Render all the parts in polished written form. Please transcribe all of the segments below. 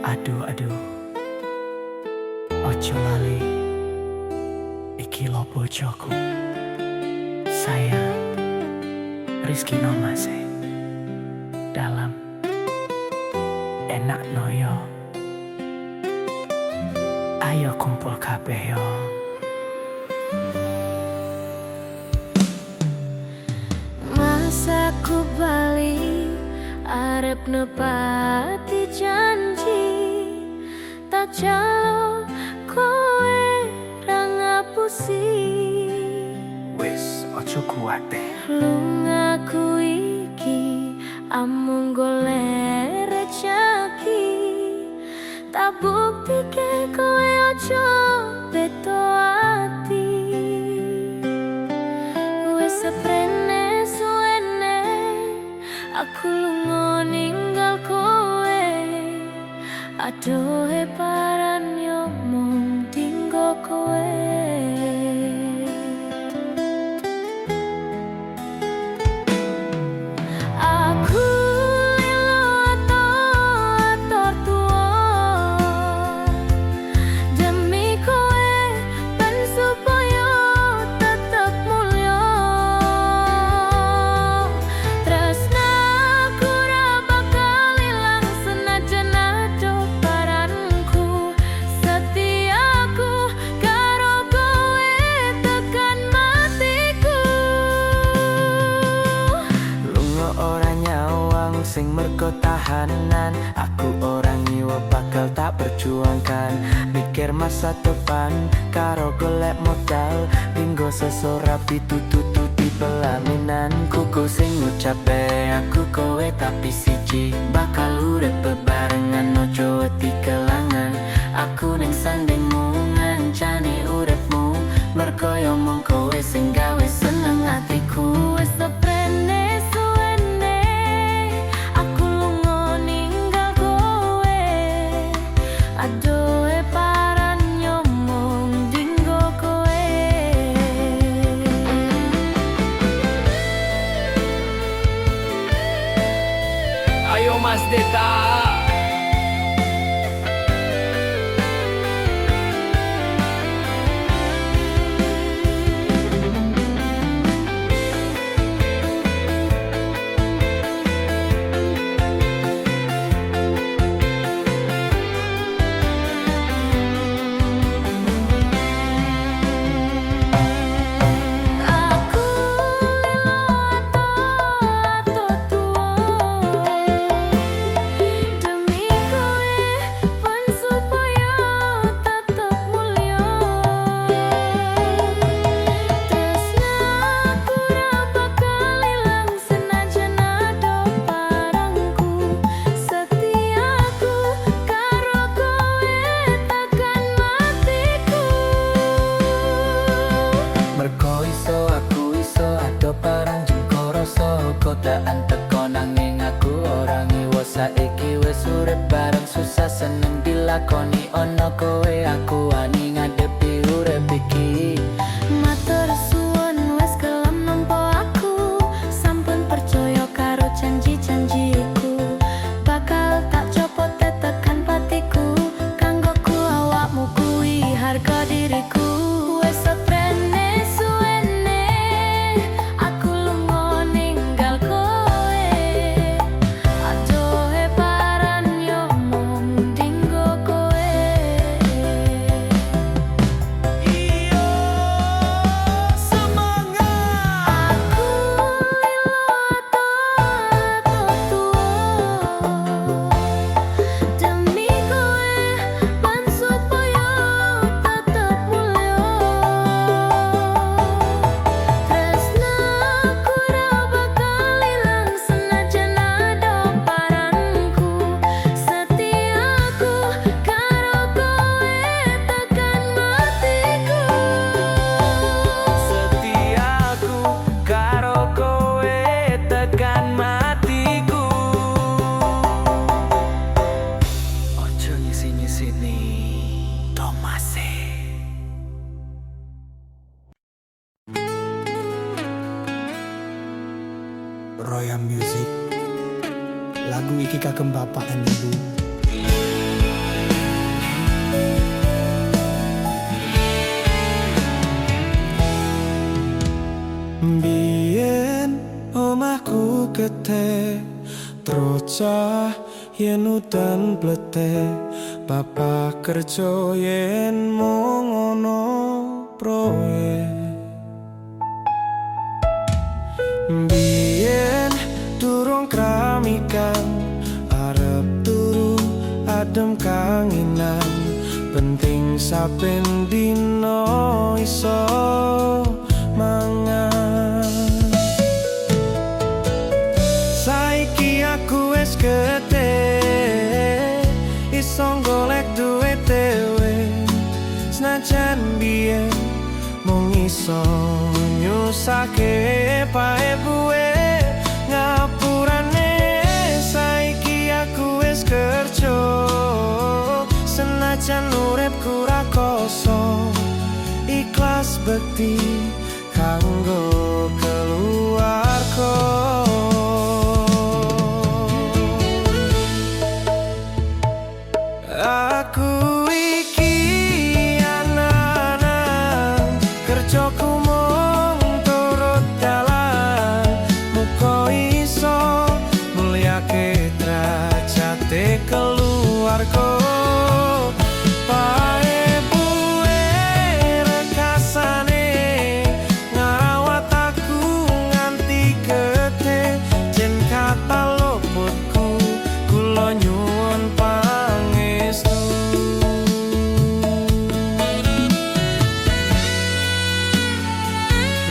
Aduh, ojo lali, iki lo bojoku. Sayang, Rizky Nomase dalam enak noyo. Ayo kumpul kabeh yo. Masa ku bali arep nepati janji, tak jalo kowe ra ngapusi. Wis ojo kuwate, Lungaku iki amung golek rejeki, tak buktike kowe ojo beto ati. Wis seprene suwene aku lunga ninggal kowe, adohe paran yo mung dinggo kowe. Aku lilo ator tuwa demi kowe, ben supaya tetep mulya. Tresnaku ra bakal ilang senajan ado paranku. Setiaku karo kowe tekan matiku. lunga ora nyawang sing mergo tahanan. Aku orang nyiwa bakal tak perjuangkan, mikir masa depan karo golek modal. Dinggo sesora pitututi pelaminan. Kuku sing ngucape aku kowe tapi siji, bakal urip bebarengan ojo wedi kelangan. Aku ning sandingmu ngancani uripmu, mergo yo mung kowe sing gawe seneng atiku. Wis seprene suwene aku lunga ninggal kowe, adohe paran yo mung dinggo kowe. Ayo Mas Deta. Aku lilo ator tuwa demi kowe, ben supaya tetep mulya. Tresnaku ra bakal ilang senajan ado parangku. Setiaku karo kowe tekan matiku. Mergo iso aku iso ado parang jengko rasa godaan teko nanging aku ora ngiwo. Saiki wis urip bareng susah seneng dilakoni ono kowe, aku wani ngadepi urip iki. Matur suwun wis gelem nampa aku, sampun percaya karo janji-janjiku. Bakal tak copot tekan patiku, kanggoku awakmu kuwi harga diriku. Wis seprene suwene aku lunga ninggal kowe, adohe paran yo mung dinggo kowe. Iyo semangat. Aku lilo ator tuwa demi kowe, ben supaya tetep mulya. Tresnaku ra bakal ilang senajan ado paranku. Setiaku karo kowe tekan matiku. Setiaku karo kowe tekan matiku. Ojo nyisi-nyisini Tomase. Royal Music, lagu iki kagem bapak dan ibu. Biyen omahku getih trocah yen udan blete, papa kerja yen mung ono proyek. Biyen durung kramikan, arep turu adem kanginan, penting saben dino iso mangan. Saiki aku wis gedhe, iso golek duit dhewe, senajan biyen mung iso nyusake pae buwe ngapurane. Saiki aku wis kerja, senajan uripku ra kosong, ikhlas bekti kanggo keluarga. Aku iki anak-anak, kerjaku mung turut dalan, muga iso mulyake derajate keluarga. Pae buwe rekasane ngrawat aku nganti gedhe, jen kata luputku kula nyuwun pangestu.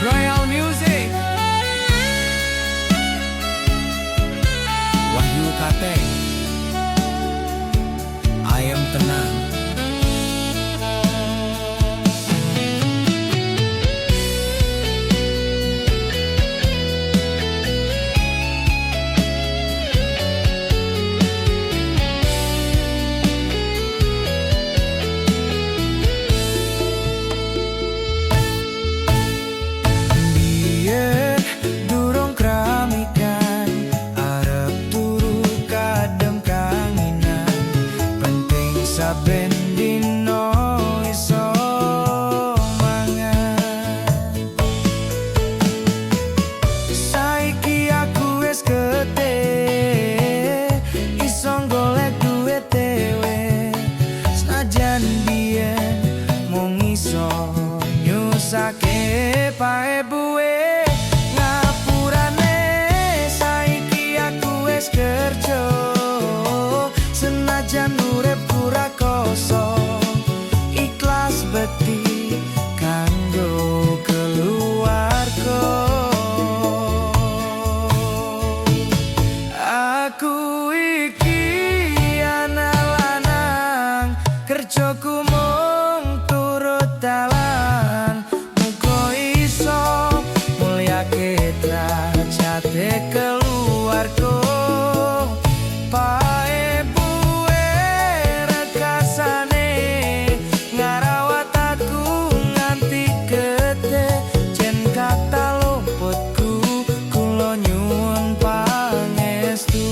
Royal Music, Wahyu Kate, Ayam Tenang. Biyen durung kramikan, arep turu kadem kanginan, penting saben dino iso mangan. Saiki aku wis gedhe, iso golek duit dhewe, senajan biyen mung iso nyusake pae buwe ngapurane. Saiki aku wis kerja, senajan uripku ra kosong, ikhlas bekti kanggo keluarga. Aku iki anak lanang, kerjaku mung turut dalan, muga iso mulyake derajate keluarga. Pae buwe rekasane ngarawat aku nganti gedhe, jen kata luputku kula nyuwun pangestu.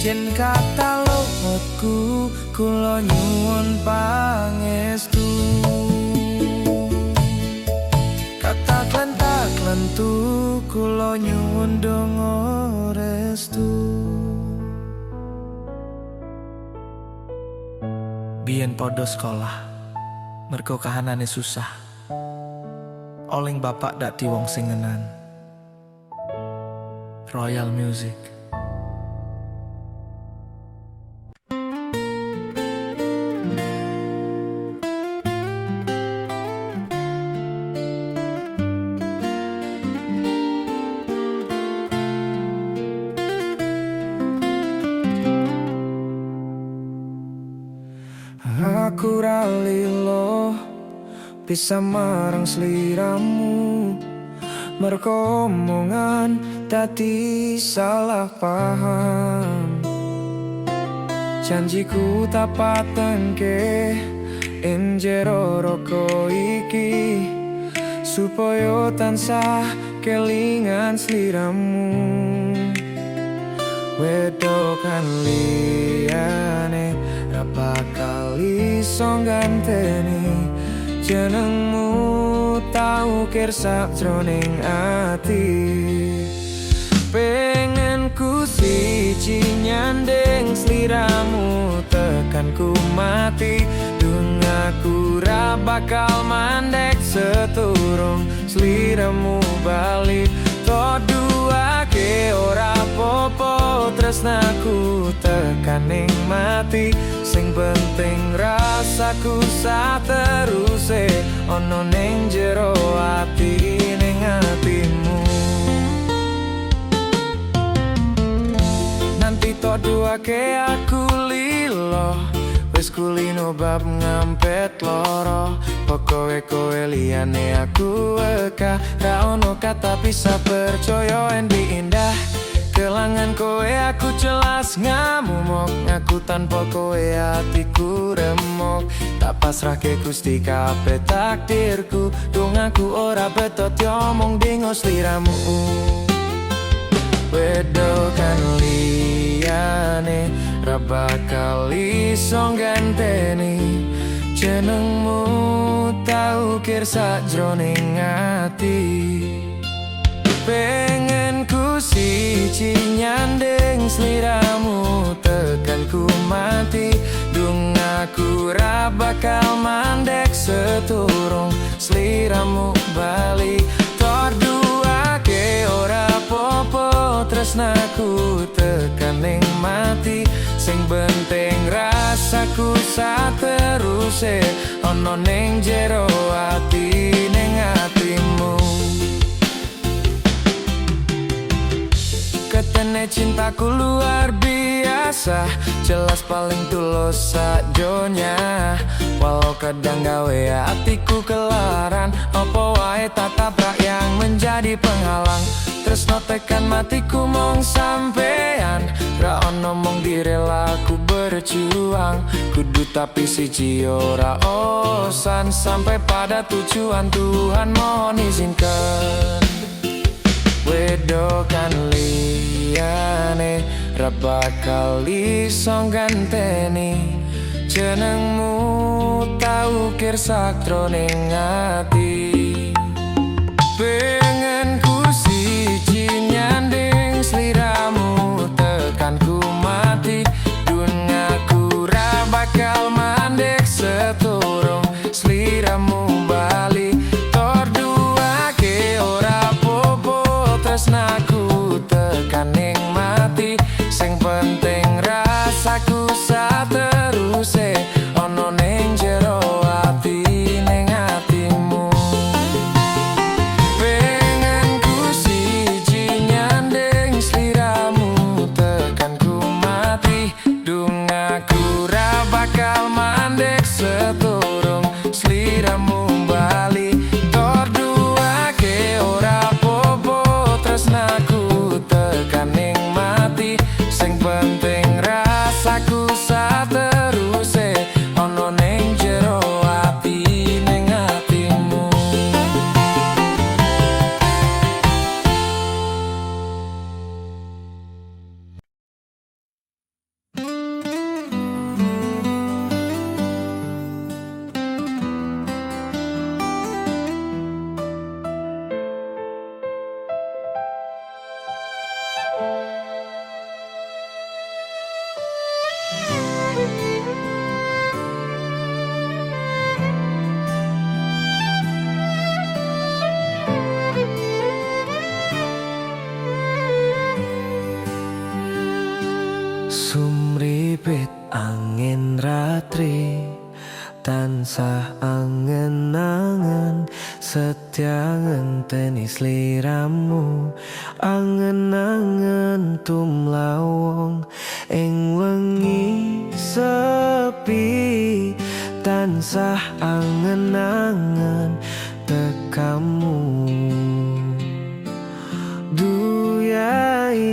Jen kata luputku kula nyuwun pangestu. Kata klentak lentu kula nyuwun donga restu. Biyen podo sekolah, mergo kahanane susah, oling bapak dadi wong sing ngenan. Royal Music. Aku ra lilo bisa marang sliramu, mergo omongan dadi salah paham. Janjiku tak patengke ing jero roko iki, supaya tansah kelingan sliramu. Wedokan liyane ra bakal iso nganteni jenengmu tau kir sakjroning ati. Pengen ku siji nyanding sliramu tekan ku mati. Dung aku ra bakal mandek seturung sliramu bali. Toduake ora popo tresnaku tekan ning mati. Sing penting rasaku sateruse ono ning jero ati ning atimu. Nanti toduake aku lilo wis kulino bab ngampet loro. Pokoke kowe liyane aku eka ra ono kata bisa percaya endi indah. Kelangan kowe aku jelas ngamumok. Ngaku tanpa kowe hatiku remuk. Tak pasrahke Gusti kabeh takdirku. Dung aku ora betot diomong dingo sliramu. Wedokan liyane ra bakal iso ganteni. Jenengmu tau kir sakjroning ati. Pengen ku siji nyanding sliramu tekan ku mati. Dung aku ra bakal mandek seturung sliramu bali. Toduake ora popo tresnaku tekan ning mati. Sing penting rasaku sateruse ono ning jero ati ning atimu. Ketene cintaku luar biasa, jelas paling tulus sadonya. Walau kadang gawe hatiku kelaran, opo wae tatabrak yang menjadi penghalang. Tresno tekan matiku mong sampean, ra ono mong direlaku berjuang. Kudu tapi siji ora osan, sampai pada tujuan Tuhan mohon izinkan. Wedokan liyane ra bakal iso ganteni. Jenengmu tau kir sakjroning ati. Pengen ku siji nyanding sliramu tekan ku mati. Dun aku ra bakal mandek seturung sliramu bali. Toduake ora popo tresnaku tekan ning mati. Sing penting rasaku sateruse ono ning jero ati ning atimu. Pengen ku siji nyanding sliramu tekan ku mati. Dung aku ra bakal mandek seturung sliramu bali. Toduake ora popo tresnaku tekan ning mati. Sing penting rasaku sateruse ono ning jero ati ning atimu. Sumripit angin ratri tansah angen-angen. Setia ngenteni sliramu angen-angen tumlawong. Ing wengi sepi tansah angen-angen tekamu. Duyai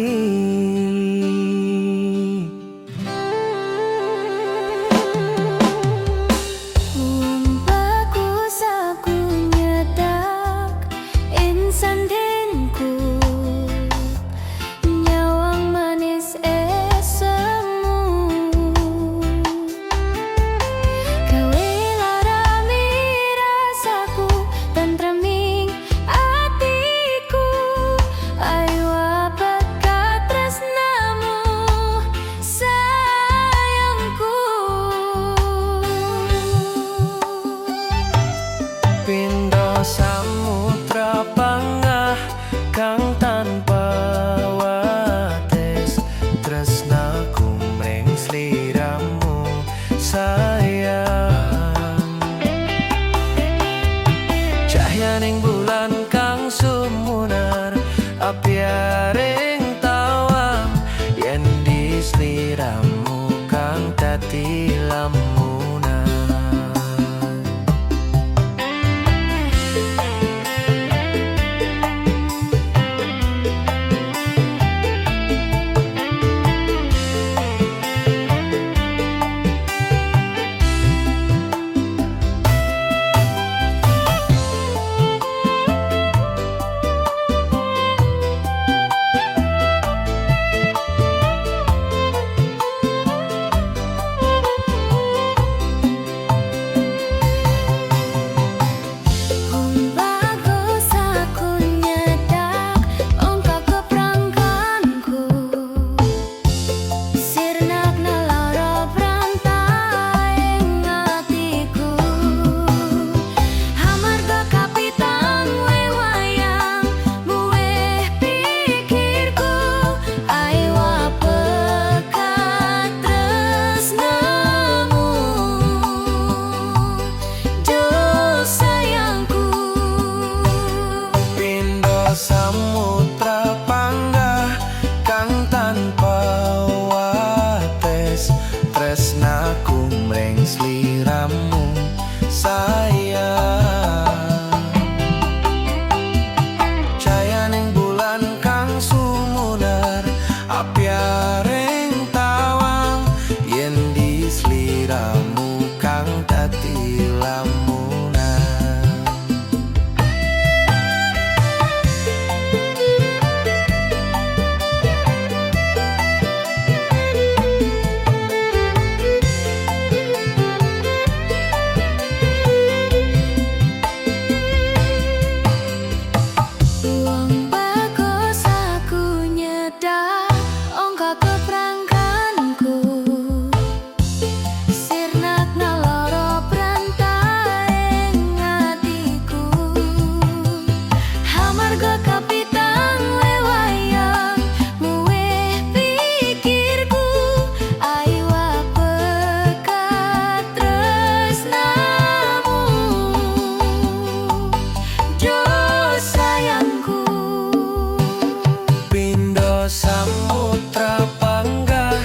samudra panggah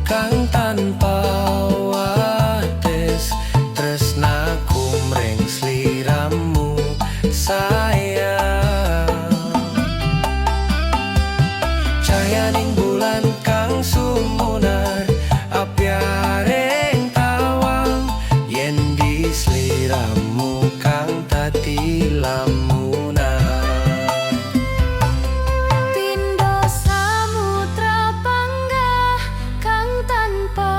kang tanpa wates, tresnaku mring sliramu sayang. Cayaning bulan kang sumunar apyaring tawang, yen di sliramu kang dadi lamunan. Pindho samudra panggah kang tanpa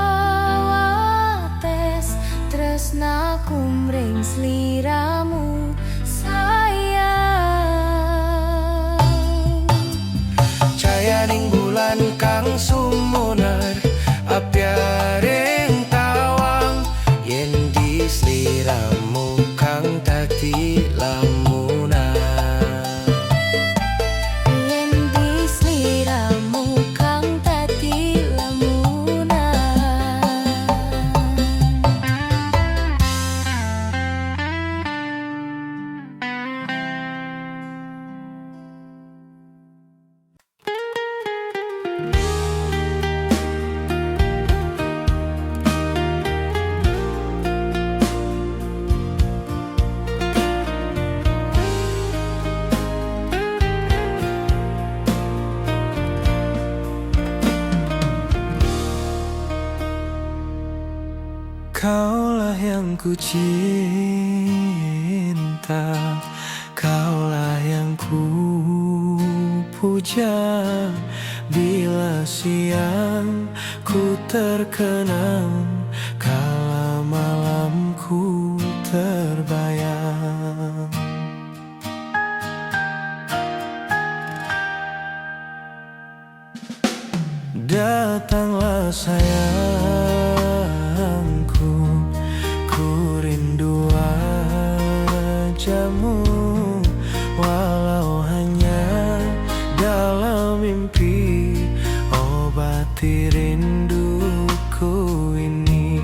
wates, tresnaku mring sliramu sayang. Cayaning bulan kang sumunar apyaring tawang, yen di sliramu kang dadi lamunan. Yen di sliramu kang dadi lamunan. Kaulah yang ku cinta, kaulah yang ku puja. Bila siang ku terkenang, kala malamku terbayang. Datanglah sayangku, ku rindu wajahmu, walau hanya dalam mimpi, obati rinduku ini.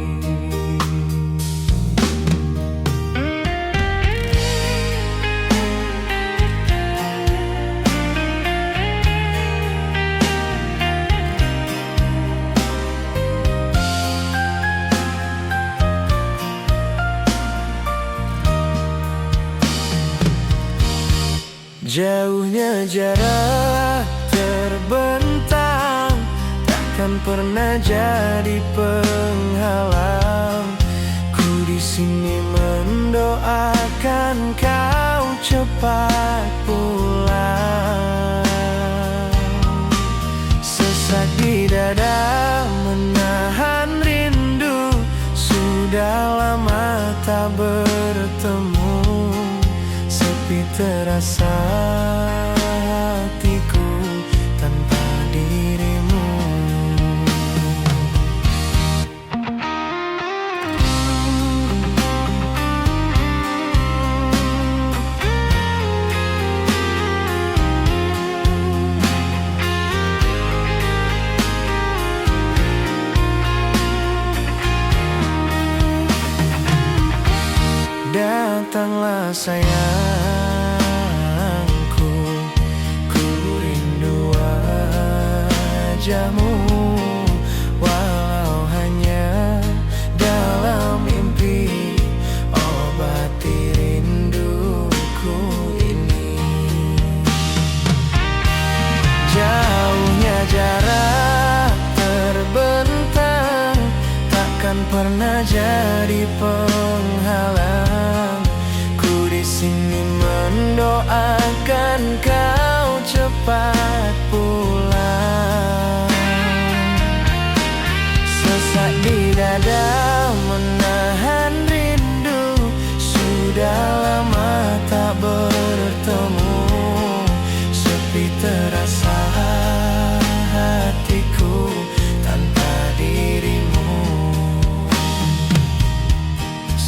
Jauhnya jarak terbentang, takkan pernah jadi penghalang. Ku di sini mendoakan kau cepat pulang. Sesak di dada menahan rindu, sudah lama tak bertemu. Sepi terasa hatiku tanpa dirimu. Datanglah sayangku, ku rindu wajahmu, walau hanya dalam mimpi, obati rinduku ini. Jauhnya jarak terbentang, takkan pernah jadi penghalang. Sini mendoakan kau cepat pulang. Sesak di dada menahan rindu, sudah lama tak bertemu. Sepi terasa hatiku tanpa dirimu.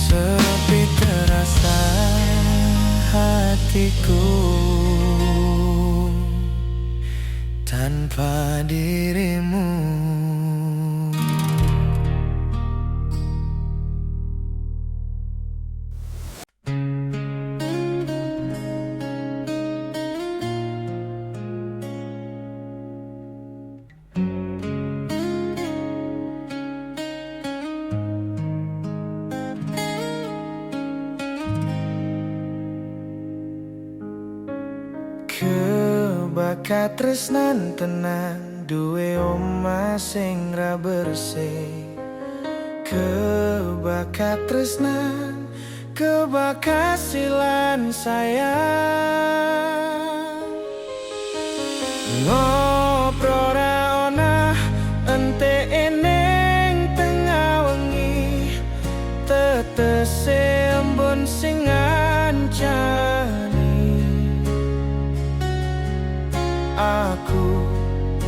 Sepi terasa hatiku tanpa dirimu. katresnan tenan duwe omah sing ra bersih. Katresnan kebakasilan sayang. Ngobrol ra ona ente eneng tengah wengi, tetese embun sing ngancani aku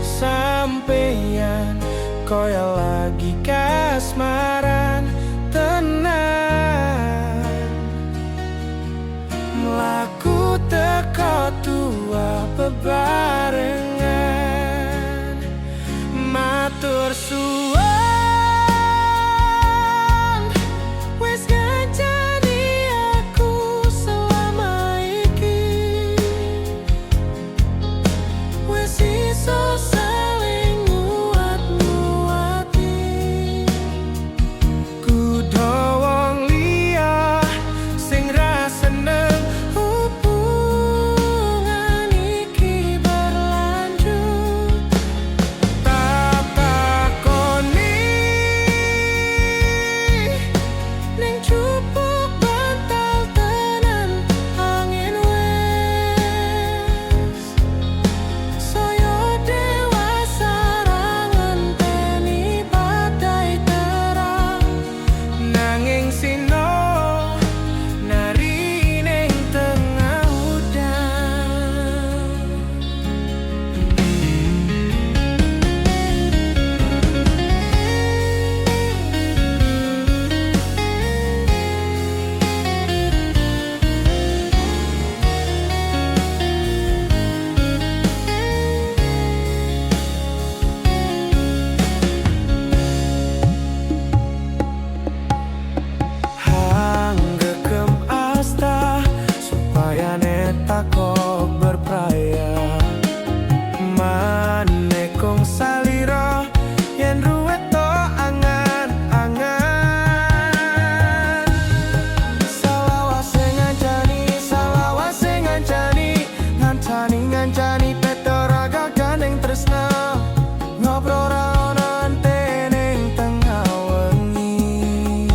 sampeyan koyo lagi kasmaran tenan. Mlaku teko tua bebarengan, matur suwun wis ngancani aku selama iki, wis iso saling nguat-nguati. Kudu wong liya sing ra seneng hubungan iki berlanjut. Tak takoni ning jupuk bantal tenan angin wes saya dewasa ra ngenteni badai terang, nanging sino nari ning tengah udan. Hanggekem asta supaya neta kok berpraya, manekong salira yen ruwet to angan-angan. Salawase ngancani ngancani petoraga gandeng tresna. Ngobrol ra ono ente ning tengah wengi,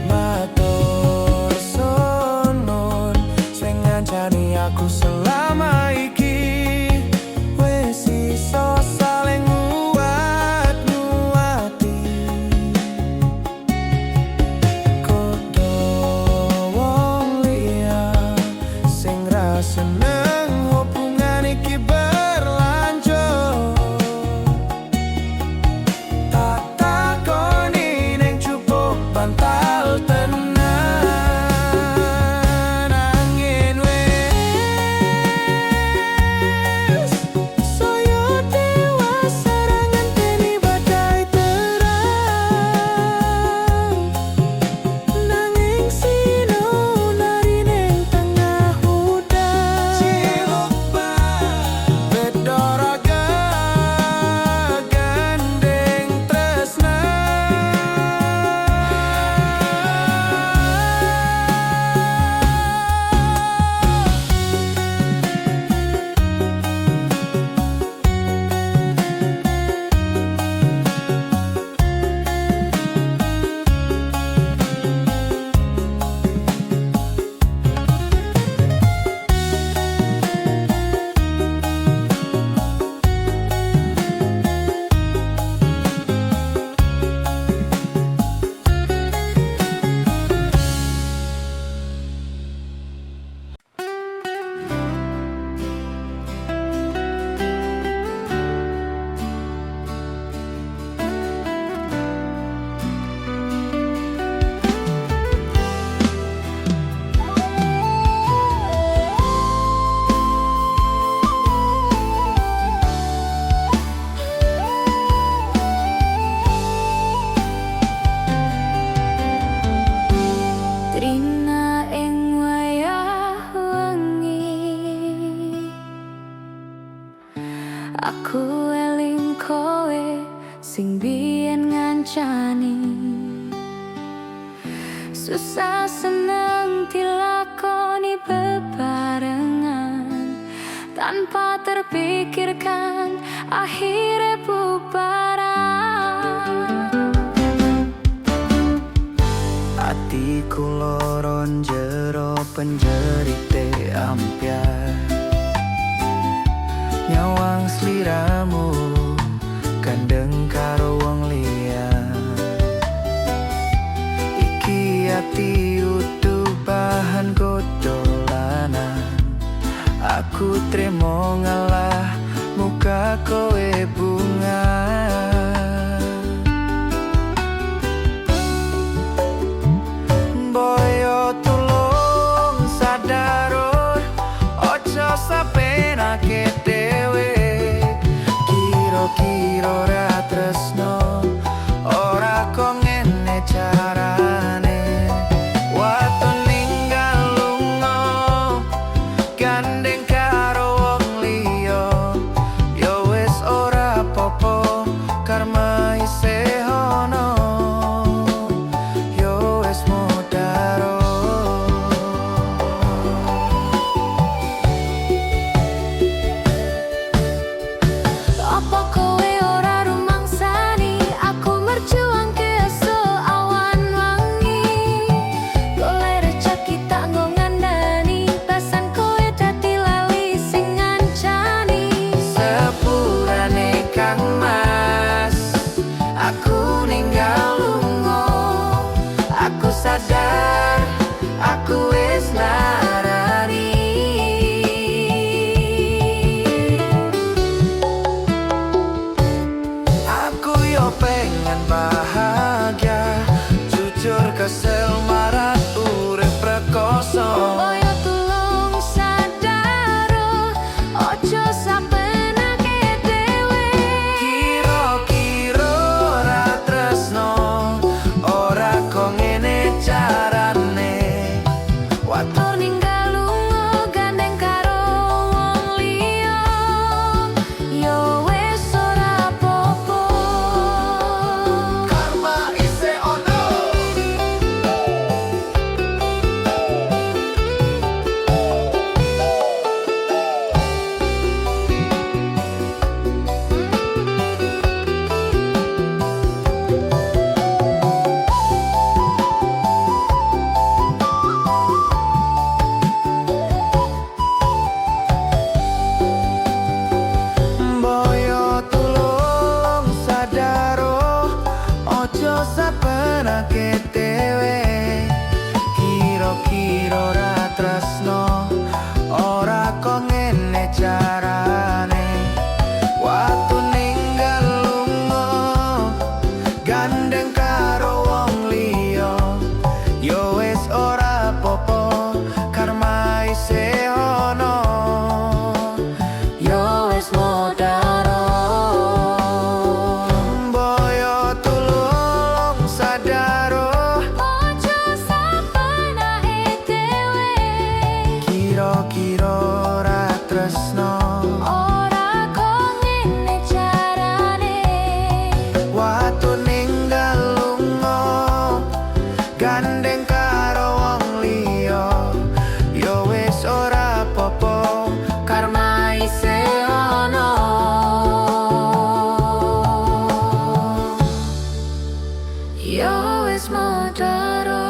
matur suwun sing ngancani aku selama iki, wis iso saling nguat-nguati. Kudu wong liya sing ra seneng hubungan iki berlanjut. Tak takoni ning jupuk bantal tenan angin wes saya dewasa ra ngenteni badai terang, nanging sino nari ning tengah udan. Bedoraga gandeng tresna. Aku eling kowe sing biyen ngancani, susah seneng dilakoni bebarengan, tanpa terpikirkan akhirnya bubaran. Atiku loron jero penjerite ampiar, nyawang sliramu kandeng karo wong liya. Iki ati utuh bahan godolanan, aku trimo ngalah muka kowe bunga. Boyo tulung sadaro, ojo sapenake dhewe. Kira-kira ra tresno, ora kok ngene carane. Waton ninggal lunga, gandeng karo wong liya. Ya wis ora apa-apa, karma isih ono. Ya wis modaro. Apa kowe ora rumangsani aku merjuang keso awan wangi. Golek rezeki tak nggo ngandani, pesan kowe dadi lali sing ngancani. Sepurane Kang Mas, aku ninggal lunga. Aku sadar, aku wis larani. Aku yo pengen bahagia, jujur kesel marah urip rekoso. Boyo tulung sadaro, ojo sapenake dhewe. Kira-kira ora tresno, ora kok ngene carane. Waton Tur ninggal lunga gandeng karo wong liya. Ya wis ora apa-apa. karma isih ono. Boyo tulung sadaro, ojo sapenake dhewe. Kira-kira ora tresno, ora kok ngene carane. Watu ninggal lunga, gandeng karo wong liya. Ya wis ora apa-apa, karma isih ono. Ya wis modaro. Boyo tulung sadaro, Ojo sapenake dhewe. kira-kira ora tresno, Ora kok ngene carane. watu ninggal lunga, gandeng karo wong liya. Ya wis ora apa-apa, karma isih ono. Ya wis modaro.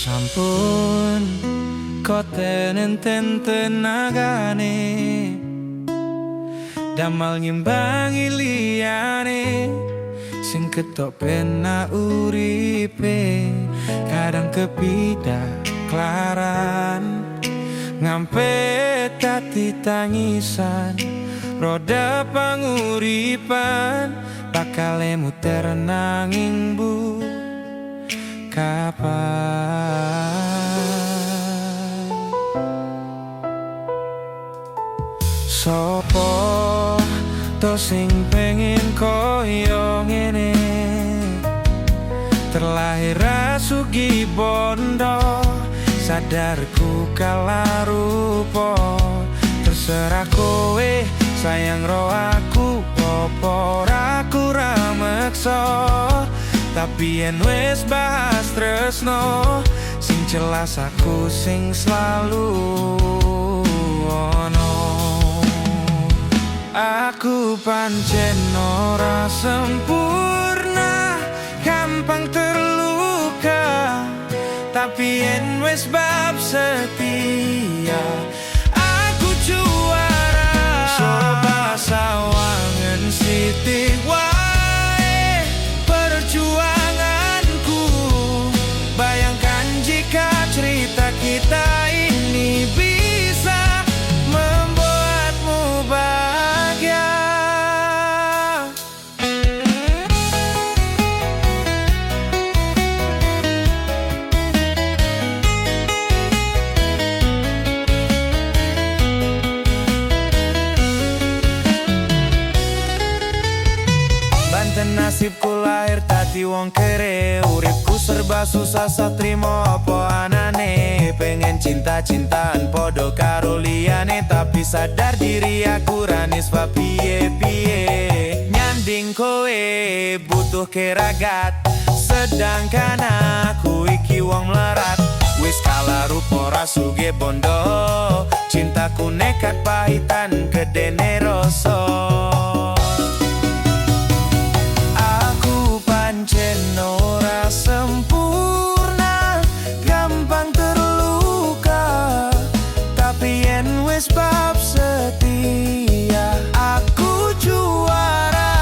Sampun koten-enten tenagane, damal ngimbangi liyane, sing ketok penak uripe. Kadang kepidak klaran, ngampe dadi tangisan. Roda panguripan bakal muter nanging bu kapan. Sopo to sing pengen koyo ngene, terlahir rasuka lagi bondo, sadarku kala rupo. Terserah kowe sayang ro aku, popo aku ra meksa. Tapi yen wis bahas tresno, sing jelas aku sing selalu ono. Aku pancen ora sempurna, gampang terluka. Tapi yen wis bab setia, aku juara. Coba sawangan sithik wae perjuanganku. Bayangkan jika cerita kita ini bisa membuatmu bahagia. Banten nasibku lahir tadi wong kere, uripku serba susah satrimo apa anane. Pengen cinta-cintaan podo karo liyane, tapi sadar diri aku ranis va piye-piye. Nyanding kowe butuh keragat, sedangkan aku iki wong melarat. Wis kala rupo rasuge bondo, cintaku nekat pahitan kedene rasa. Aku pancen ora sempurna, gampang terluka. Tapi yen wis bab setia, aku juara.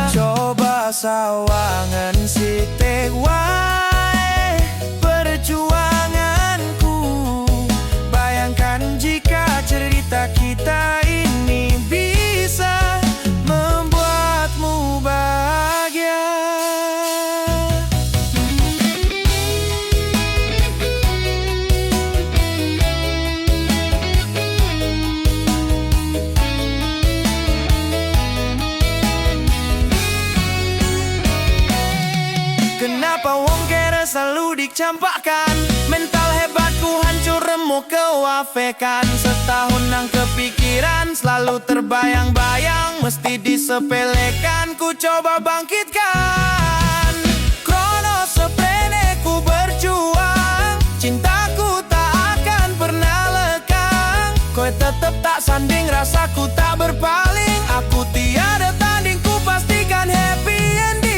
Coba sawangan sithik wae perjuanganku. Bayangkan jika cerita kita ini bisa membuatmu bahagia. Kenapa wong kere selalu dicampakkan? Mental hebatku hancur remuk kewafikan. Setahun nang kepikiran selalu terbayang-bayang, mesti disepelekan, ku coba bangkitkan. Krono sepele ku berjuang, cintaku tak akan pernah lekang. Kowe tetep tak sanding, rasaku tak berpaling. Aku tiada tanding, ku pastikan happy ending.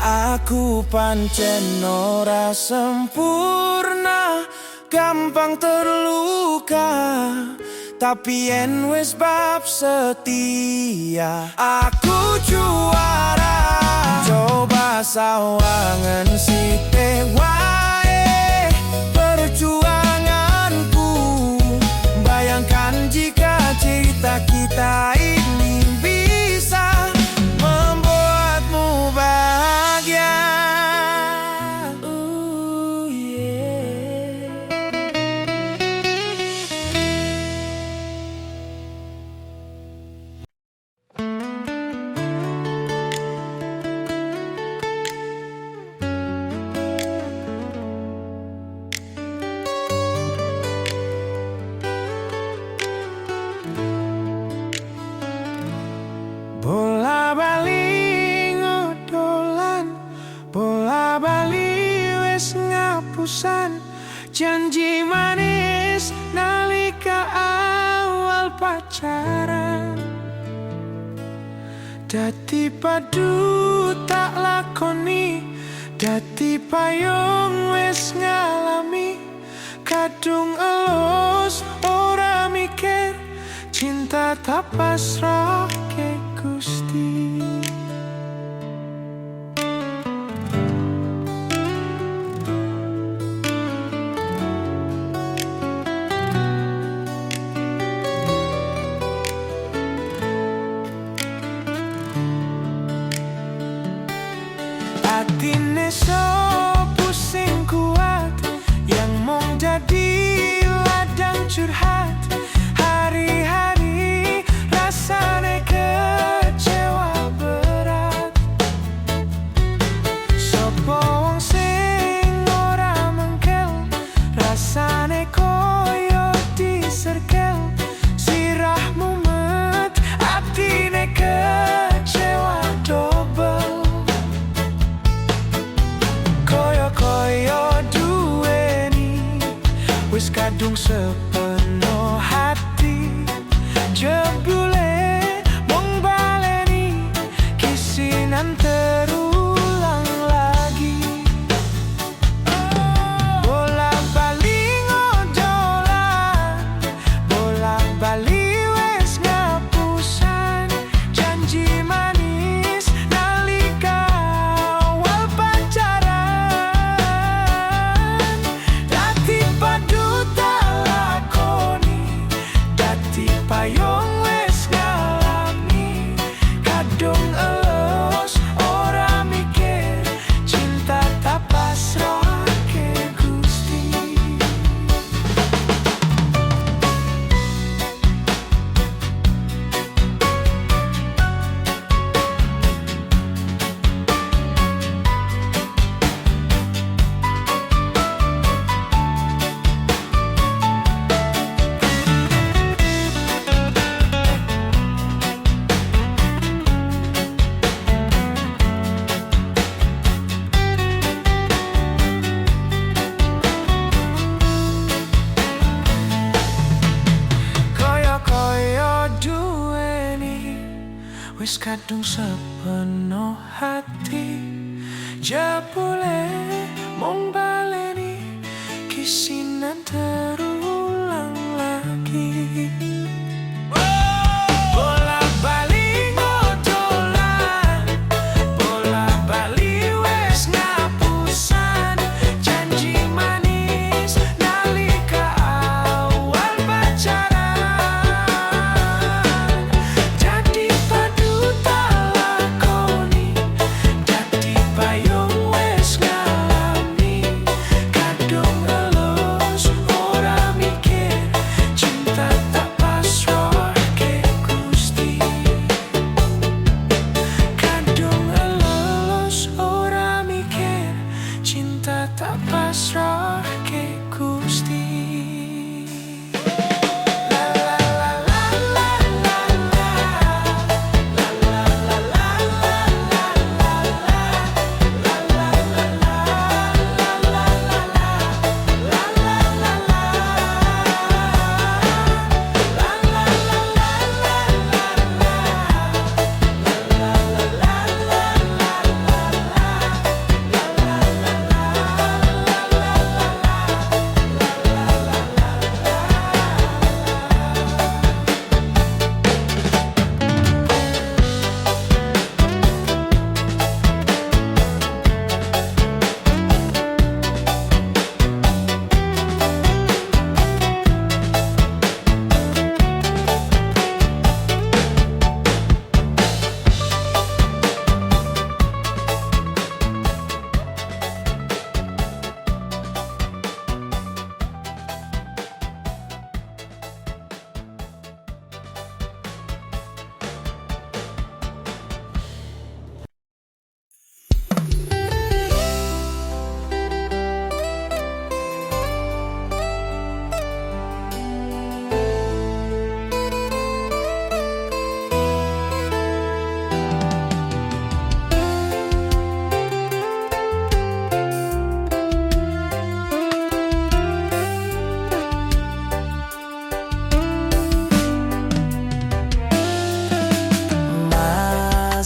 Aku pancen ora sempurna, gampang terluka. Tapi yen wis bab setia, aku juara. Coba sawangan sithik wae perjuanganku. Bayangkan jika cerita kita ini bisa membuatmu bahagia. Bola bali ngodolan, bola bali wis ngapusan. Janji manis nalika awal pacaran, dadi padu tak lakoni, dadi payung wis ngalami. Kadung elus ora mikir, cinta tak pasrah ke Gusti. Atine so pusing kuat, yang mong jadi ladang curhat. Hari-hari rasane kecewa berat. wis kadung sepenuh hati. Jebule mung baleni kisinan terulang lagi. Bolak-balik ngodolan, bolak-balik wis ngapusan janji manis nalika awal pacaran. Dadi paduta lakoni, dadi payung wis ngalami. Kadung elus ora mikir, cinta tak pasrahke Gusti. Kaya-kaya duweni wis kadung sepenuh hati. Jebule mung baleni kisinan terulang lagi. Bolak-balik ngodolan, bolak-balik wis ngapusan janji manis nalika awal pacaran. Dadi paduta lakoni, dadi payung wis ngalami. Kadung elus ora mikir, cinta tak pasrahke Gusti. Kadung elus ora mikir, cinta tak pasrahke Gusti.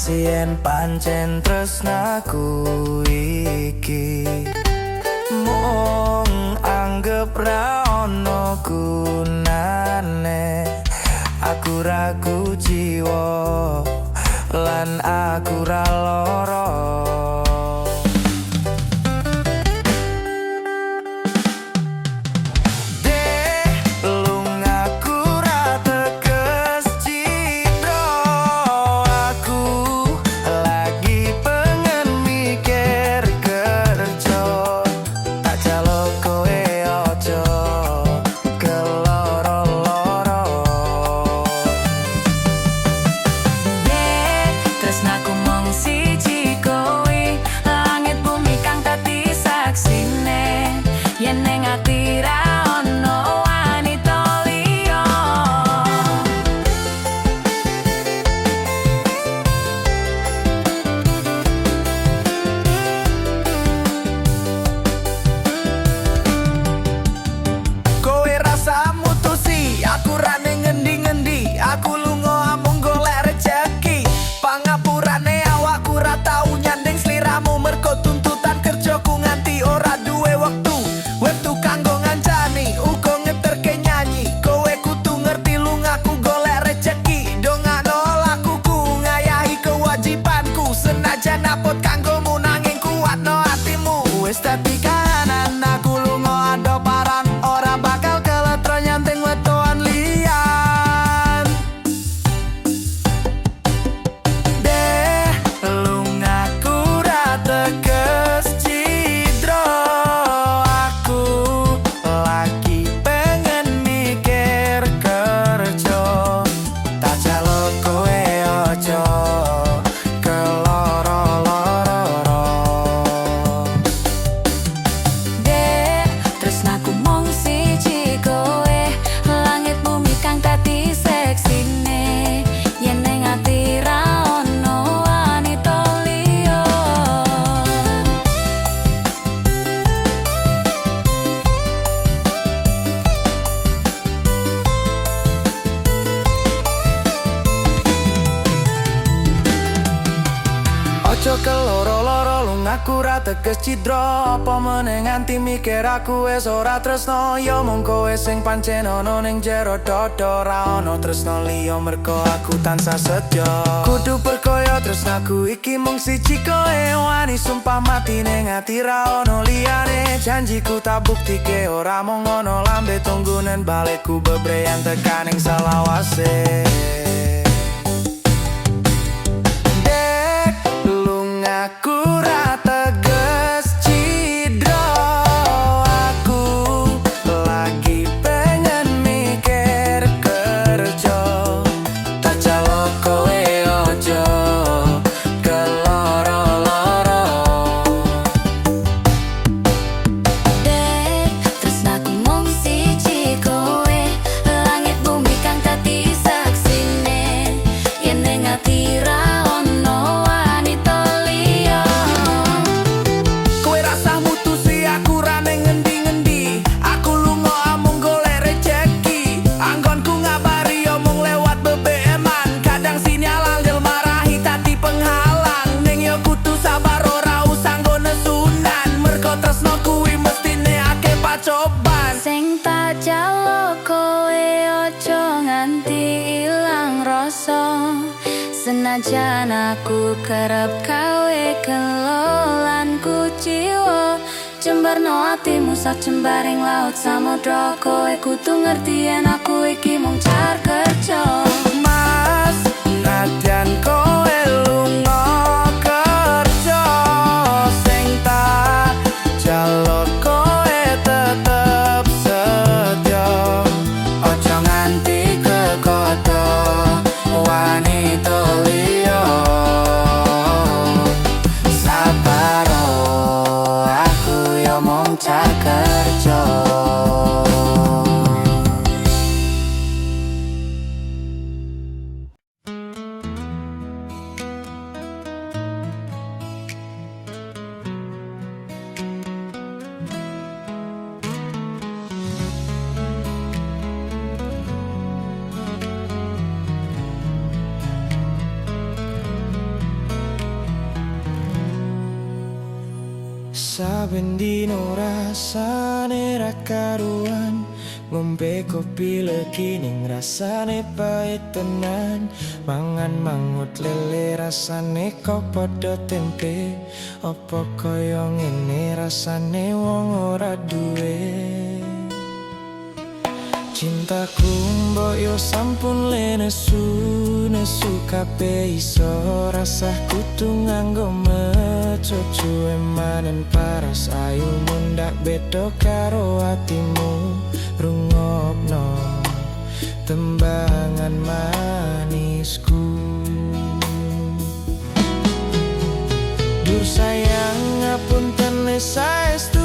Yen pancen tresnaku iki mung anggap ra ono gunane. Aku ragu jiwa lan aku ra lara. Tresnaku mung siji kowe, langit bumi kang dadi saksine. Yen ning ati ra ono wanita liya. Stepi kanan aku lunga ado parang ora bakal keletro nyanting wetoan liyan. Deh lungaku ra teges cidro, aku lagi pengen mikir kerja. Tak jaluk kowe ojo keloro-loro. Dek, tresnaku mung siji kowe, langit bumi kang dadi seksine. Yen ning ati ra ono wanita liya. Ojo keloro-loro lungaku ra teges cidro, apa meneh nganti mikir aku wis ora tresno. Ya mung kowe sing pancen ono ning jero dodo, ra ono tresno liya mergo aku tansah setya. Kudu perkaya tresnaku iki mung siji kowe, wani sumpah mati ning ati ra ono liyane. Janjiku tak buktike ora mung ngono, lambe tunggunen balikku bebreyan tekaning selawase. Aku ra teges cidro, aku lagi pengen mikir kerja. Tak jaluk kowe ojo keloro-loro. Dek, tresnaku mung siji kowe, langit bumi kang dadi saksine. Yen ning ati ra ono wanita liya. Kowe rasah mutusi aku ra ning ngendi-ngendi, aku lunga amung golek rejeki. Anggonku ngabari omong lewat BBM-an, kadang sinyal angel marahi tadi penghalang. Ning yo kudu sabar ora usah nggo nesunan, mergo tresno kuwi mestine akeh pacoban. Sing tak jaluk kowe ojo nganti ilang rasa. Senajan aku kerep gawe kelolan jiwa, jembarno atimu sak jembaring laut samudra. Kowe kudu ngerti yen aku iki mung car kerja. Mas, nadyan kowe lunga kerja, sing tak jaluk kowe tetep setya. Ojo nganti kekodo wanita liya. Sabar aku yo mung cak kerja. Saben dino rasane ra karuan, ngombe kopi legi ning rasane pait tenan. Mangan mangut lele rasane kok padha tempe, apa kaya ngene rasane wong ora duwe. Cintaku mbok yo sampun le nesu kabeh iso rasah kudu nganggo mecocu emanen paras ayu mundak beda karo atimu. Rungokno tembangan manisku, dur sayang ngapunten saestu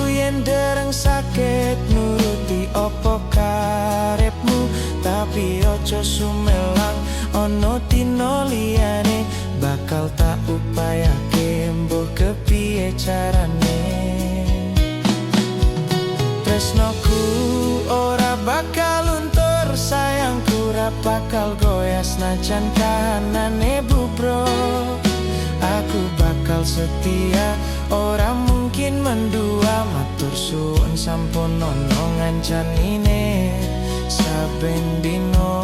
yen dereng sakit nuruti opo karepmu. Tapi ojo sumelang ono dino liyane, bakal tak upayake mbuh kepiye carane. Tresnoku ora bakal luntur, sayangku ora bakal goyah senajan kahanane bubro. Aku bakal setia, ora mungkin mendua. Matur suwun sampun ono ngancanine saben dino.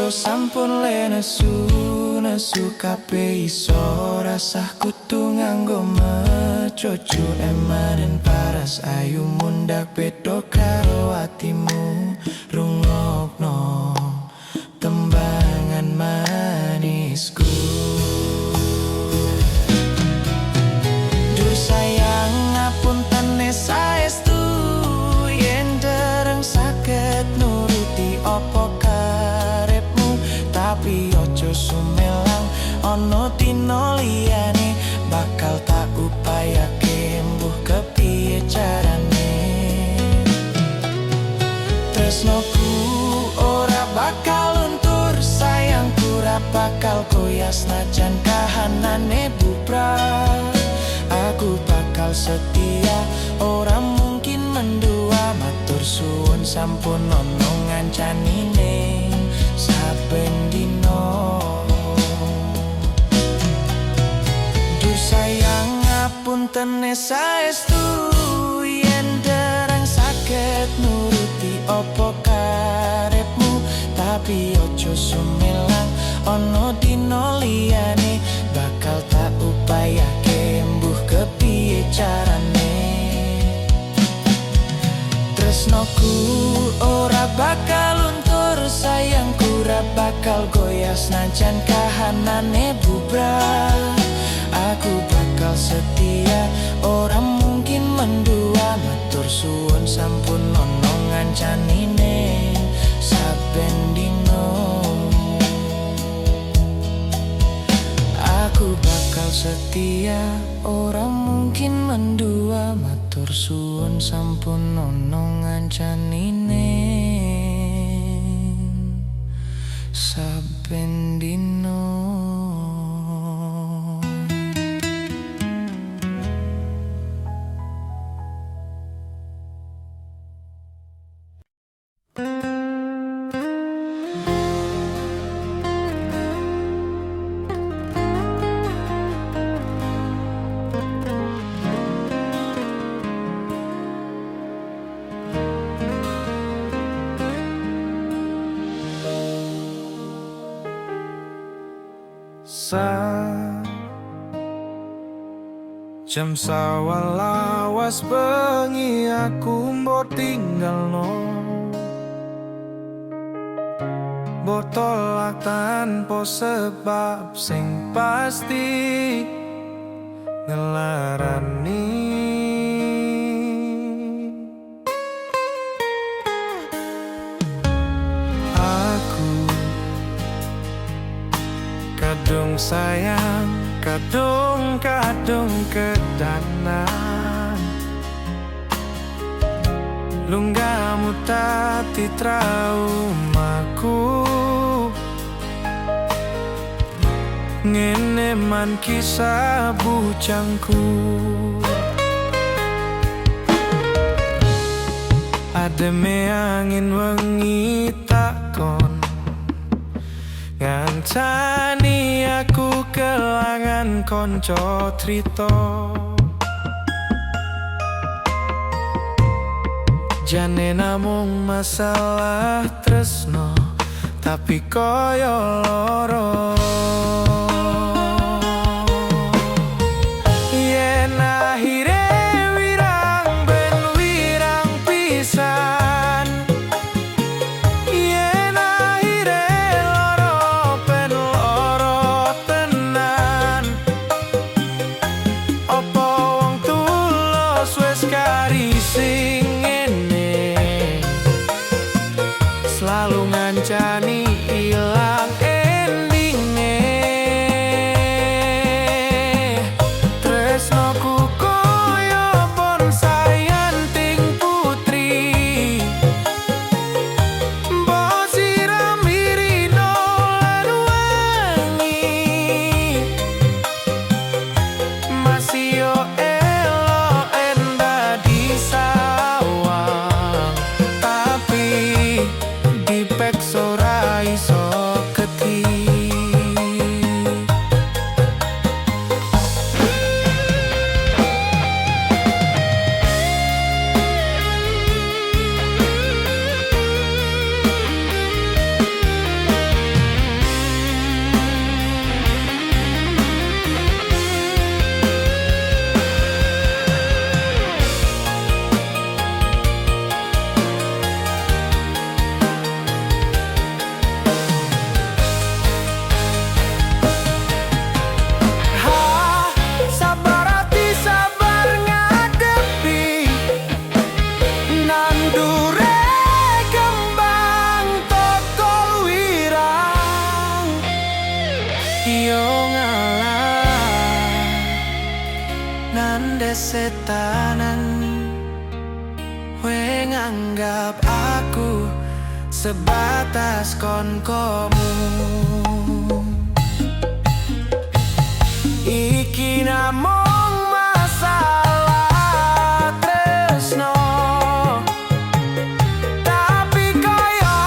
Ojo sampun le nesu kabeh iso rasah kudu nganggo mecoco emanen paras ayu mundak bedo karo atimu rungokno tembangan manisku. Duh sayang ngapunten saestu yen dereng saged nuruti apa karepmu, tapi ojo sumelang ono dino liyane bakal tak upayake mbuh kepiye carane. Tresnoku ora bakal luntur, sayangku ora bakal goyah senajan kahanane bubrah. Aku bakal setia, ora mungkin mendua. Matur suwun sampun ono ngancanine saben dino. Duh sayang ngapunten saestu yen dereng saged nuruti apa karepmu, tapi ojo sumelang ono dino liyane bakal tak upayake mbuh kepiye carane. Tresnoku ora bakal luntur, sayangku ora bakal goyah senajan kahanane bubrah. Aku bakal setia, ora mungkin mendua. Matur suwun sampun ono ngancanine saben dino. Aku bakal setia, ora mungkin mendua. Matur suwun sampun ono ngancanine saben dino. Jam sawalawas bengi aku mbok tinggalno, mbok tolak tanpa sebab sing pasti ngelarani. Aku kadung sayang, kadung kedanan, lunggamu tati traumaku. Ngene man kisah bujangku, ademe angin wengi takon ngancani aku kelangan konco trito. Jane namung masalah tresno, tapi koyo loro. Yen akhire wirang ben wirang pisan, yen akhire loro ben loro tenan. Opo wong tulus wis karising selalu ngancani ilang endingne. Tresnoku koyo bonsai anting putri, mbok siram irino lan wangi, masih yo elok endah di sawang, tapi dipek ora iso kasetanan. We nganggap aku sebatas konkomu. Iki namung masalah tresno, tapi kaya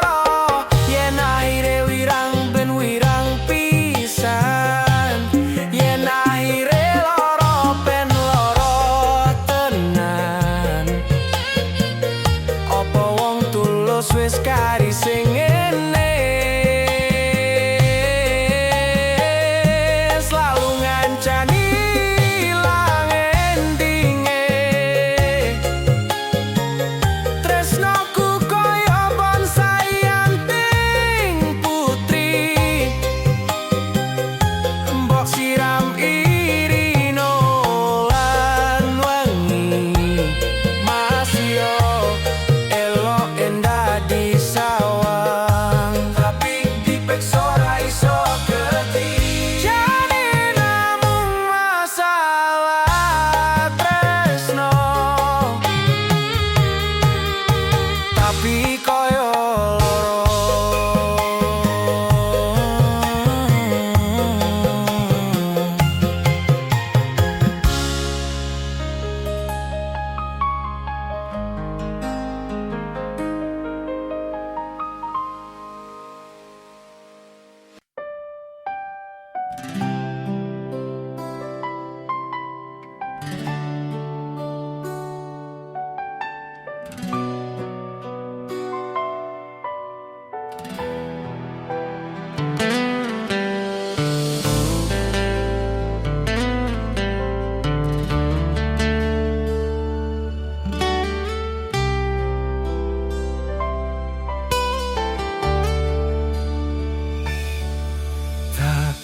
loro yen akhire wirang ben wirang pisan. Yen akhire loro ben loro tenan. Apa wong tulus wis kari sing ngene? Selalu ngancani ilang endinge. Tresnoku koyo bonsai anting putri, mbok siram irino lan wengi. Masih elok endah disawang, tapi dipeksa ora iso ketiri. Jane namung masalah tresno, tapi koyo loro.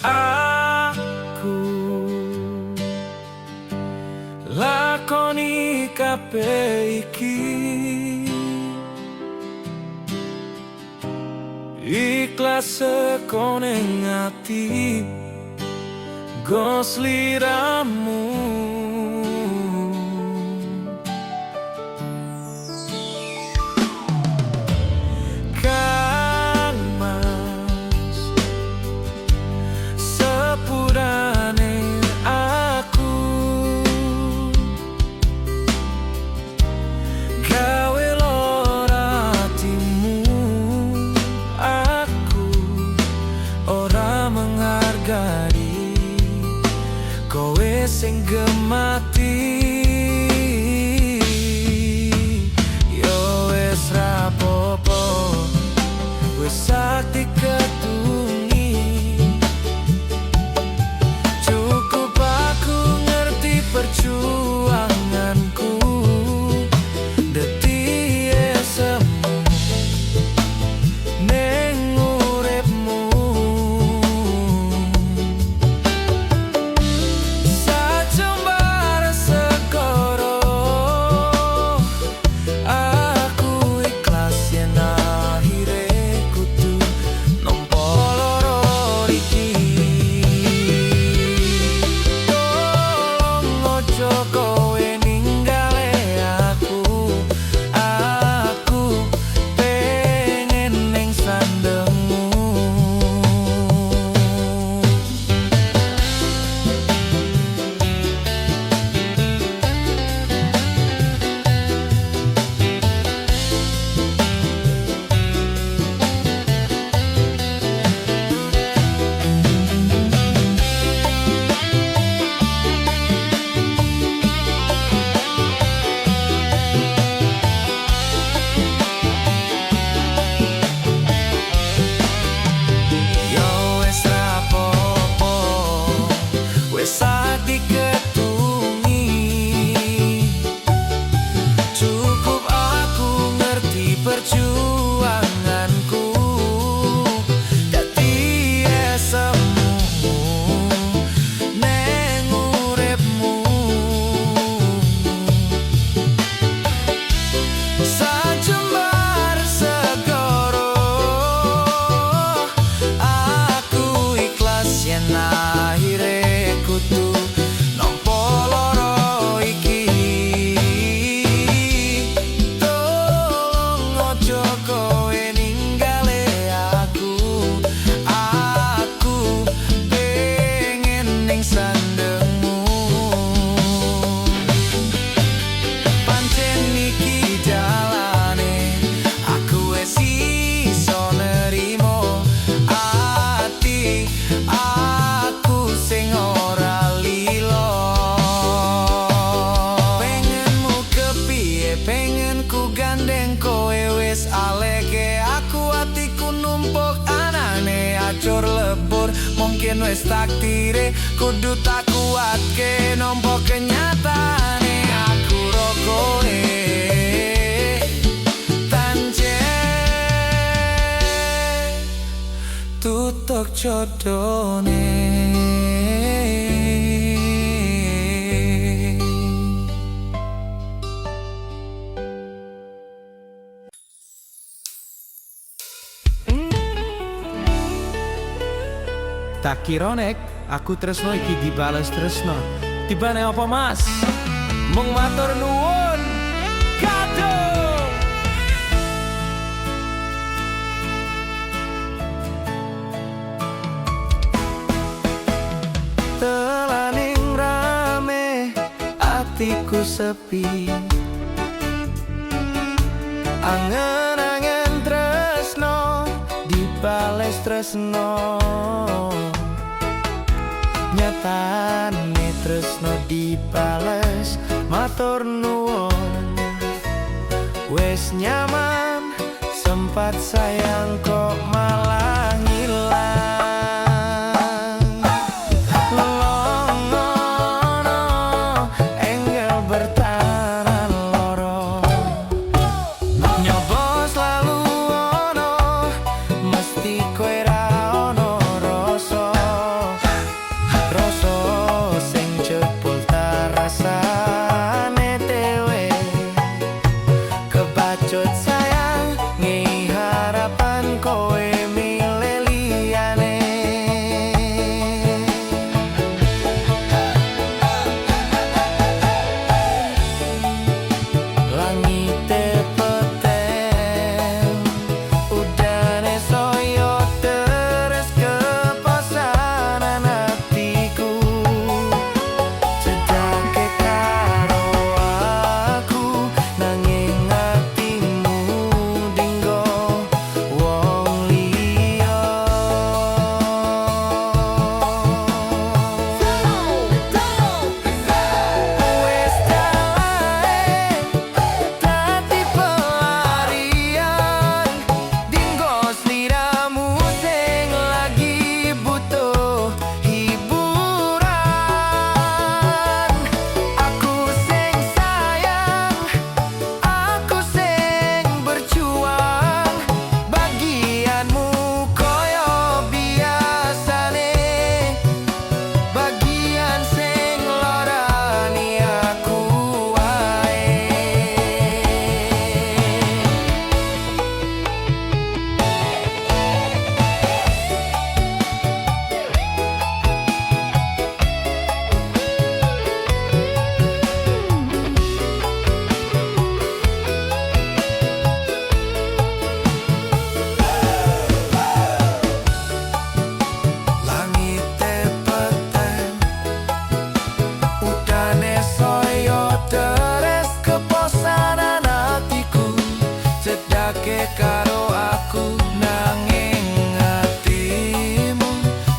Aku lakoni kabeh iki ikhlas saka ning ati, go sliramu. Kang Mas, sepurane aku gawe lara atimu. Aku ora menghargai kowe sing gemati. Yo wis rapopo, wis sakti ketungi. Cukup aku ngerti perjuanganku, detik semu ning uripmu. Sajembar segoro aku ikhlas yen akhire kudu nampa loro iki. Tolong ojo kowe ninggale aku, aku pengen ning sandengmu. Yo wis rapopo, wis sakti ketungi. Cukup aku ngerti perjuanganku, dadi semu ning uripmu. Sajembar segoro aku ikhlas yen akhire kudu nampa loro hancur lebur. Mungkin wis taktire kudu tak kuatke nampa kenyataane aku ro kowe tancen tutuk jodone. Tak kira nek aku tresno iki dibales tresno. Tibane apa mas? Mung matur nuwun. Kado. Telaning rame atiku sepi. Angen-angen tresno dibales tresno. Nyatane tresno dibales matur nuwun. Wes nyaman sempat sayang kok malah ngilang. Longono engel bertahan loro. Nyoba selalu ono mesti kowe ra ono rasa. Rasa sing jebul tak rasane dhewe. Kebacut sayang ngi harapan kowe milih liyane. Langite peteng udane soyo deres kepasanan hatiku. Cedake karo aku nanging hatimu dinggo wong liya. Wes dae dadi pelarian dinggo sliramu sing lagi butuh hiburan. Aku sing sayang, aku sing berjuang. Bagianmu koyo biasane, bagian sing lorani aku wae. Langite peteng udane soyo deres keposanan hatiku. Cedake karo aku nanging hatimu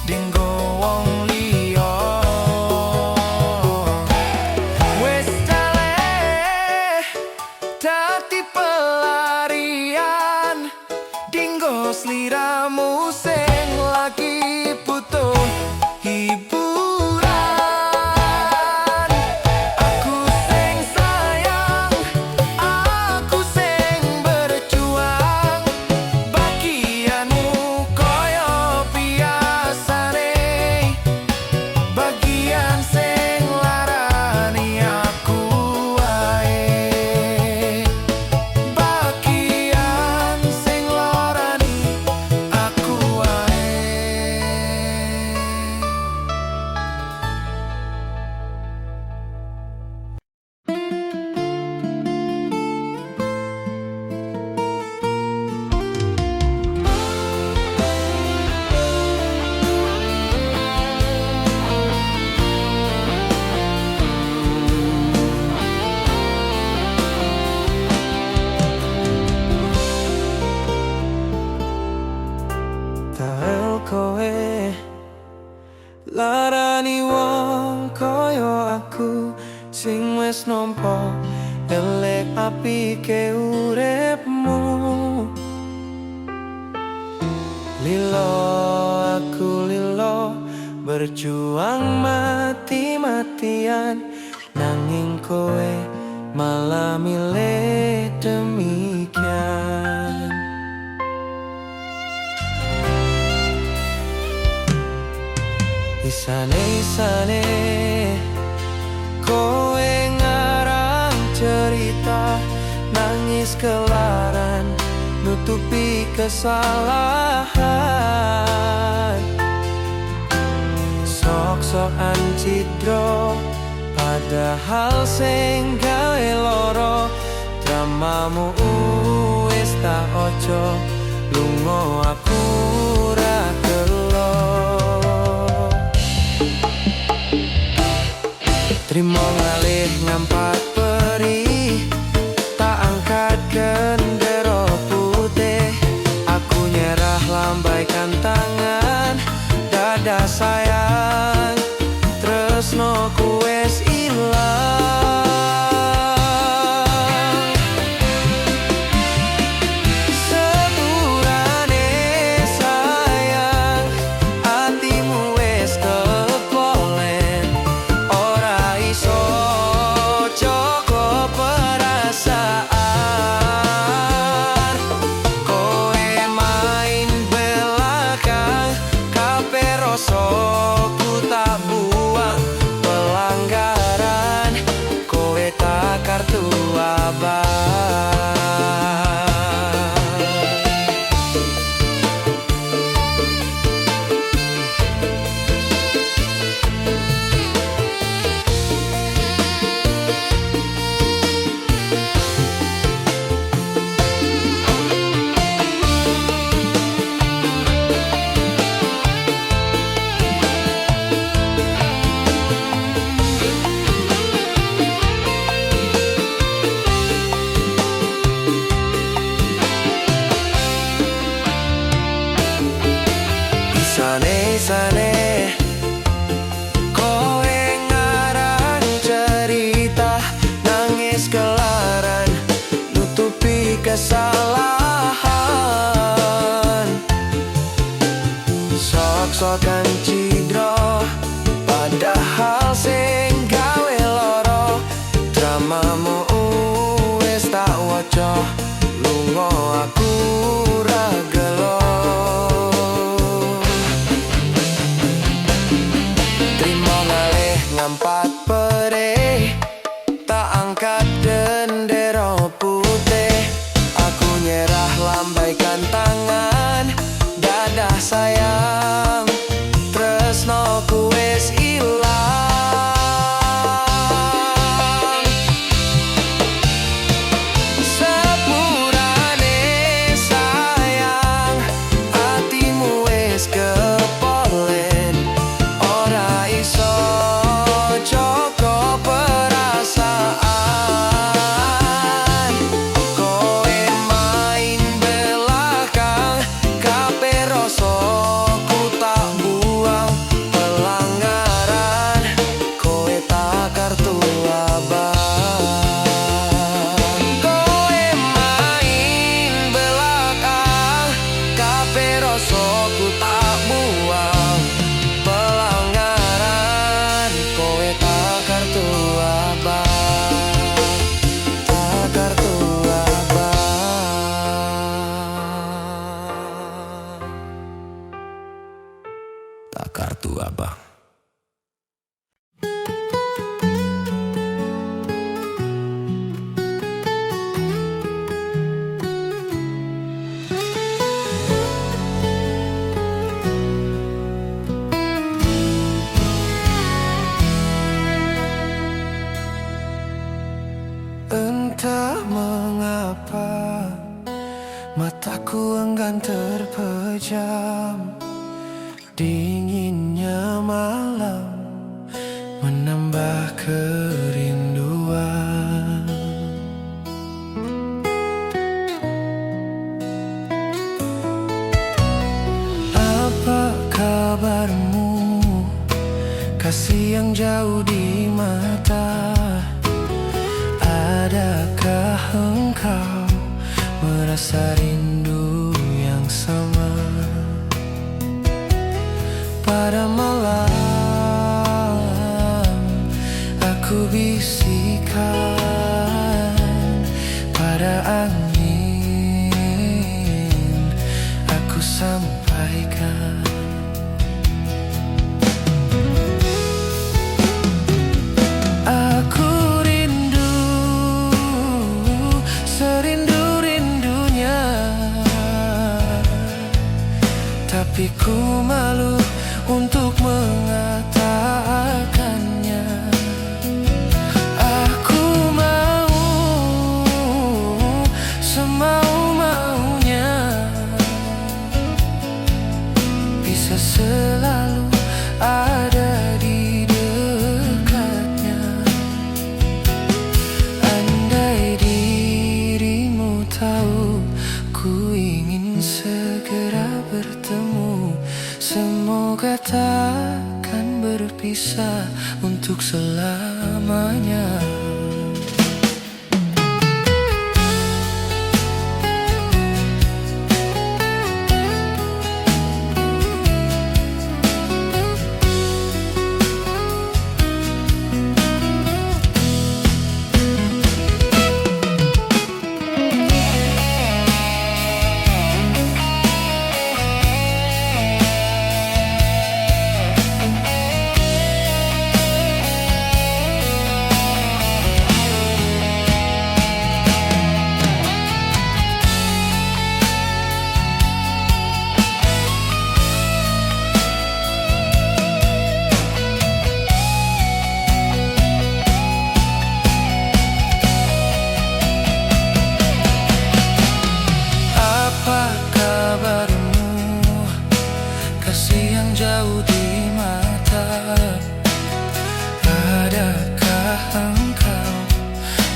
dinggo wong liya. Wes daleh dadi pelarian dinggo sliramu sing lagi butuh hiburan. Aku sing sayang, aku sing berjuang. Bagianmu koyo biasane, bagian sing larani aku wae. Bagian sing larani aku wae. Tahu kowe larani wong koyo aku sing wis nampa elek apike uripmu. Lilo berjuang mati-matian, nanging kowe malah milih demikian. Isane kowe ngarang cerita, nangis kelaran nutupi kesalahan. Sok-sokan cidro padahal sing gawe loro, dramamu wis tak ojo, lunga aku ra gelo. Trimo ngalih ngampat perih, tak angkat gendera putih. Aku nyerah lambaikan tangan, dada sayang, tresnoku wis ilang. Seturane sayang, hatimu wis kepolen, ora iso joko perasaan. Kowe main belakang, kabeh rasaku tak buang. Pelanggaran, kowe tak kartu abang. Isane kowe ngarang cerita, nangis kelaran nutupi kesalahan. Sok-sokan cidro padahal sing gawe loro, dramamu wis tak waca, lunga aku ra gelo. Trimo ngalih ngampat perih, tak angkat gendera putih. Aku nyerah lambaikan tangan, dadah sayang, tresnoku wis ilang. Sepurane sayang, hatimu wis kepolen, ora iso joko perasaan. Kowe main belakang, kabeh rasaku tak buang. Pelanggaran, kowe tak kartu abang. Kowe main belakang, kabeh rasaku tak buang. Pelanggaran, kowe tak kartu abang, tak kartu abang, tak kartu abang. Entah mengapa mataku enggan terpejam, dinginnya malam menambah kerinduan. Apa kabarmu, kasih yang jauh di mata? Adakah engkau merasa rindu yang sama pada malam sampaikan. Aku rindu, serindu-rindunya, tapi ku malu untuk mengatakannya. Aku mau semau-maunya, bisa selalu ada di dekatnya. Andai dirimu tahu, ku ingin segera bertemu. Semoga takkan berpisah untuk selamanya. Jauh di mata, adakah engkau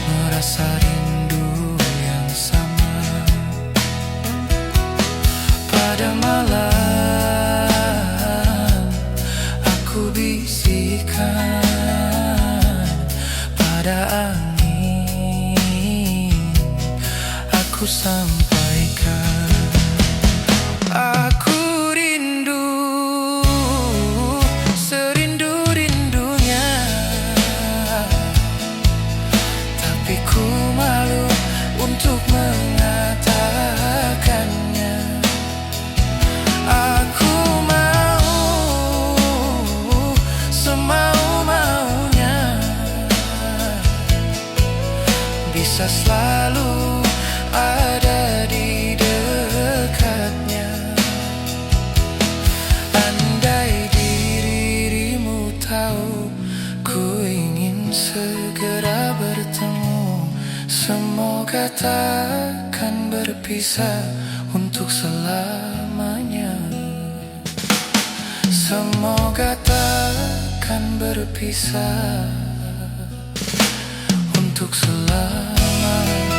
merasa rindu yang sama? Pada malam aku bisikan, pada angin aku sampaikan. Aku untuk mengatakannya. Aku mau semau-maunya, bisa selalu ada di dekatnya. Andai dirimu tahu, ku ingin segera bertemu. Semoga takkan berpisah untuk selamanya. Semoga takkan berpisah untuk selamanya.